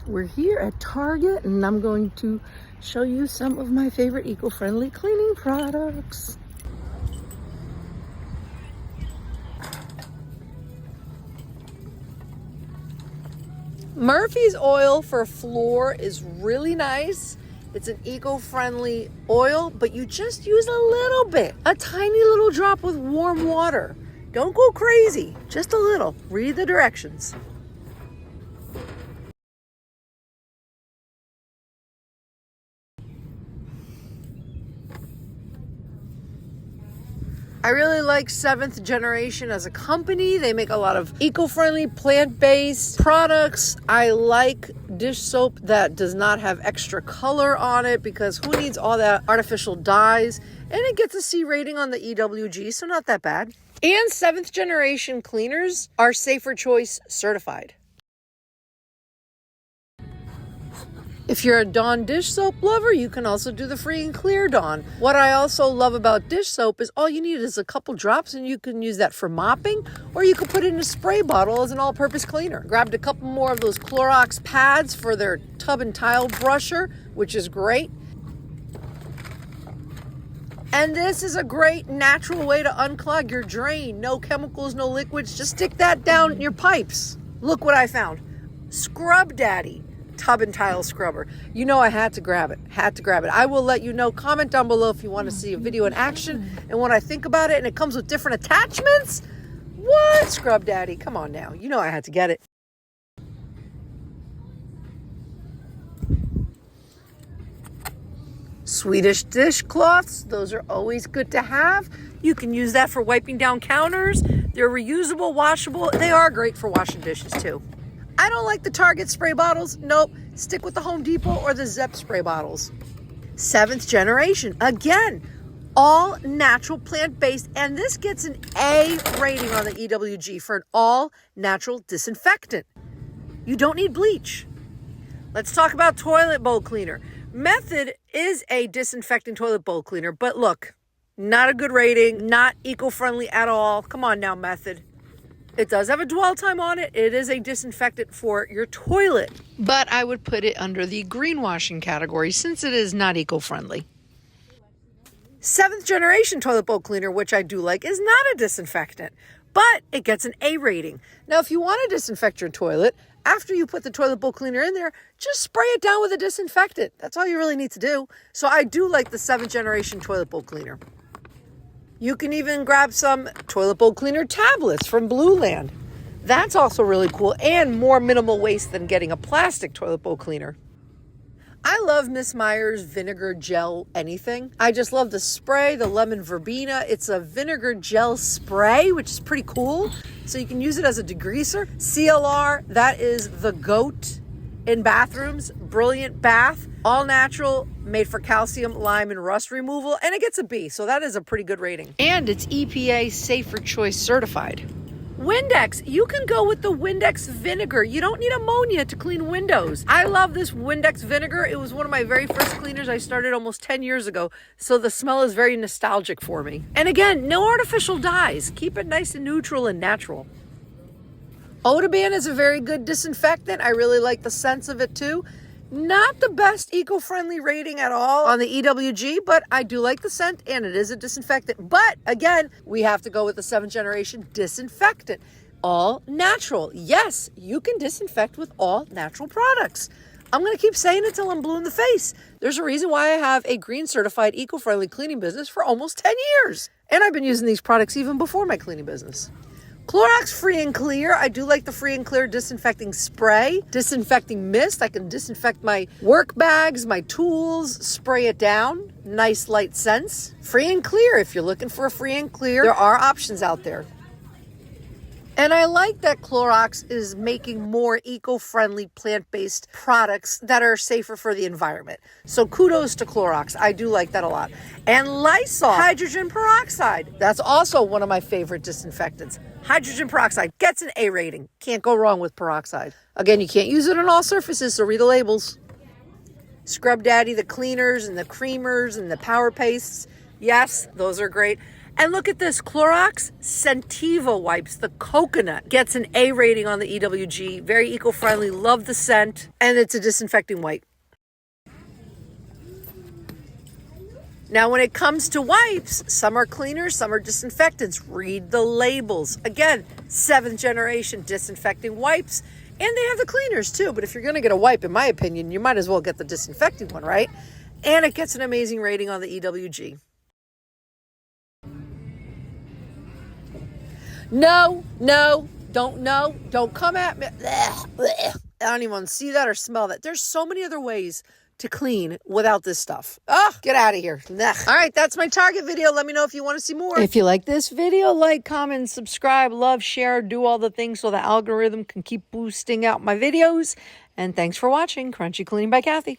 We're here at Target and I'm going to show you some of my favorite eco-friendly cleaning products. Murphy's oil for floor is really nice. It's an eco-friendly oil, but you just use a little bit, a tiny little drop with warm water. Don't go crazy, just a little. Read the directions. I really like Seventh Generation as a company. They make a lot of eco-friendly, plant-based products. I like dish soap that does not have extra color on it because who needs all that artificial dyes? And it gets a C rating on the EWG, so not that bad. And Seventh Generation cleaners are Safer Choice certified. If you're a Dawn dish soap lover, you can also do the free and clear Dawn. What I also love about dish soap is all you need is a couple drops and you can use that for mopping, or you could put it in a spray bottle as an all-purpose cleaner. Grabbed a couple more of those Clorox pads for their tub and tile brusher, which is great. And this is a great natural way to unclog your drain. No chemicals, no liquids. Just stick that down in your pipes. Look what I found. Scrub Daddy tub and tile scrubber. You know I had to grab it. I will let you know. Comment down below if you want to see a video in action and what I think about it. And it comes with different attachments. What? Scrub Daddy. Come on now. You know I had to get it. Swedish dishcloths. Those are always good to have. You can use that for wiping down counters. They're reusable, washable. They are great for washing dishes too. I don't like the Target spray bottles. Nope. Stick with the Home Depot or the Zep spray bottles. Seventh Generation. Again, all natural, plant-based, and this gets an A rating on the EWG for an all-natural disinfectant. You don't need bleach. Let's talk about toilet bowl cleaner. Method is a disinfecting toilet bowl cleaner, but look, not a good rating, not eco-friendly at all. Come on now, Method. It does have a dwell time on it. It is a disinfectant for your toilet. But I would put it under the greenwashing category since it is not eco-friendly. Seventh Generation toilet bowl cleaner, which I do like, is not a disinfectant, but it gets an A rating. Now, if you want to disinfect your toilet, after you put the toilet bowl cleaner in there, just spray it down with a disinfectant. That's all you really need to do. So I do like the Seventh Generation toilet bowl cleaner. You can even grab some toilet bowl cleaner tablets from Blue Land. That's also really cool and more minimal waste than getting a plastic toilet bowl cleaner. I love Miss Meyer's vinegar gel anything. I just love the spray, the lemon verbena. It's a vinegar gel spray, which is pretty cool. So you can use it as a degreaser. CLR, that is the GOAT in bathrooms. Brilliant bath, all natural, made for calcium, lime, and rust removal, and it gets a B, so that is a pretty good rating. And it's EPA Safer Choice certified. Windex, you can go with the Windex vinegar. You don't need ammonia to clean windows. I love this Windex vinegar. It was one of my very first cleaners I started almost 10 years ago, so the smell is very nostalgic for me. And again, no artificial dyes. Keep it nice and neutral and natural. Odoban is a very good disinfectant. I really like the sense of it too. Not the best eco-friendly rating at all on the EWG, but I do like the scent and it is a disinfectant. But again, we have to go with the Seventh Generation disinfectant. All natural. Yes, you can disinfect with all natural products. I'm going to keep saying it till I'm blue in the face. There's a reason why I have a green certified eco-friendly cleaning business for almost 10 years. And I've been using these products even before my cleaning business. Clorox Free and Clear. I do like the Free and Clear disinfecting spray, disinfecting mist. I can disinfect my work bags, my tools, spray it down. Nice light scents. Free and Clear. If you're looking for a Free and Clear, there are options out there. And I like that Clorox is making more eco-friendly plant-based products that are safer for the environment. So kudos to Clorox. I do like that a lot. And Lysol hydrogen peroxide. That's also one of my favorite disinfectants. Hydrogen peroxide gets an A rating. Can't go wrong with peroxide. Again, you can't use it on all surfaces, so read the labels. Scrub Daddy, the cleaners and the creamers and the power pastes. Yes, those are great. And look at this, Clorox Scentiva wipes. The coconut gets an A rating on the EWG. Very eco-friendly, love the scent, and it's a disinfecting wipe. Now, when it comes to wipes, some are cleaners, some are disinfectants. Read the labels. Again, 7th generation disinfecting wipes, and they have the cleaners too. But if you're going to get a wipe, in my opinion, you might as well get the disinfecting one, right? And it gets an amazing rating on the EWG. No, don't come at me. I don't even want to see that or smell that. There's so many other ways to clean without this stuff. Get out of here. All right, that's my Target video. Let me know if you want to see more. If you like this video, like, comment, subscribe, love, share, do all the things so the algorithm can keep boosting out my videos. And thanks for watching Crunchy Cleaning by Kathy.